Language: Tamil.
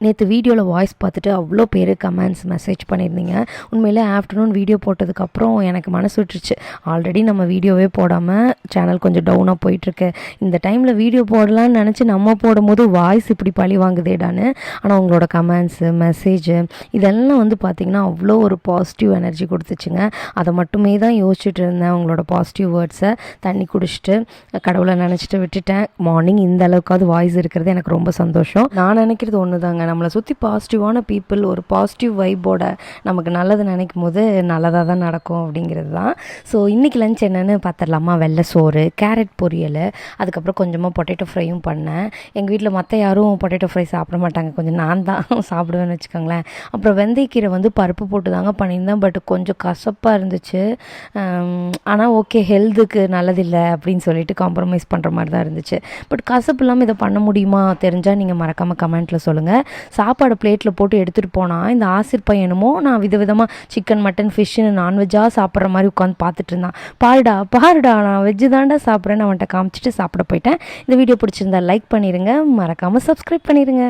நேற்று வீடியோவில் வாய்ஸ் பார்த்துட்டு அவ்வளோ பேர் கமெண்ட்ஸ் மெசேஜ் பண்ணியிருந்தீங்க. உண்மையிலே ஆஃப்டர்நூன் வீடியோ போட்டதுக்கப்புறம் எனக்கு மனசு விட்டுருச்சு. ஆல்ரெடி நம்ம வீடியோவே போடாமல் சேனல் கொஞ்சம் டவுனாக போயிட்டுருக்கு. இந்த டைமில் வீடியோ போடலான்னு நினச்சி நம்ம போடும்போது வாய்ஸ் இப்படி பழி வாங்குதேடான்னு. ஆனால் உங்களோட கமெண்ட்ஸு மெசேஜு இதெல்லாம் வந்து பார்த்திங்கன்னா அவ்வளோ ஒரு பாசிட்டிவ் எனர்ஜி கொடுத்துச்சுங்க. அதை மட்டுமே தான் யோசிச்சுட்டு இருந்தேன். உங்களோட பாசிட்டிவ் வேர்ட்ஸை தண்ணி குடிச்சிட்டு கடவுளை நினச்சிட்டு விட்டுட்டேன். மார்னிங் இந்த அளவுக்காவது வாய்ஸ் இருக்கிறது எனக்கு ரொம்ப சந்தோஷம். நான் நினைக்கிறது ஒன்று தாங்க, நம்மளை சுற்றி பாசிட்டிவான பீப்புள் ஒரு பாசிட்டிவ் வைப்போட நமக்கு நல்லது நினைக்கும் போது நல்லதாக தான் நடக்கும் அப்படிங்கிறது தான். ஸோ இன்றைக்கி லஞ்ச் என்னென்னு பார்த்துடலாமா? வெள்ளை சோறு, கேரட் பொரியல், அதுக்கப்புறம் கொஞ்சமாக பொட்டேட்டோ ஃப்ரையும் பண்ணேன். எங்கள் வீட்டில் மற்ற யாரும் பொட்டேட்டோ ஃப்ரை சாப்பிட மாட்டாங்க, கொஞ்சம் நான் தான் சாப்பிடுவேன்னு வச்சுக்கோங்களேன். அப்புறம் வெந்தயக்கீரை வந்து பருப்பு போட்டு தாங்க பண்ணியிருந்தேன். பட் கொஞ்சம் கசப்பாக இருந்துச்சு. ஆனால் ஓகே, ஹெல்த்துக்கு நல்லதில்லை அப்படின்னு சொல்லிட்டு காம்ப்ரமைஸ் பண்ணுற மாதிரி தான் இருந்துச்சு. பட் கசப்பு இல்லாமல் இதை பண்ண முடியுமா தெரிஞ்சால் நீங்கள் மறக்காமல் கமெண்ட்டில் சொல்லுங்கள். சாப்பாடு பிளேட்டில் போட்டு எடுத்துகிட்டு போனால் இந்த ஆசிர் பையனுமோ நான் விதவிதமாக சிக்கன் மட்டன் ஃபிஷ்ஷுன்னு நான்வெஜ்ஜாக சாப்பிட்ற மாதிரி உட்காந்து பார்த்துட்டு இருந்தான். பாருடா நான் வெஜ்ஜு தாண்டா சாப்பிட்றேன்னு அவன்கிட்ட காமிச்சிட்டு சாப்பிட போயிட்டேன். இந்த வீடியோ பிடிச்சிருந்தா லைக் பண்ணிடுங்க, மறக்காமல் சப்ஸ்கிரைப் பண்ணிடுங்க.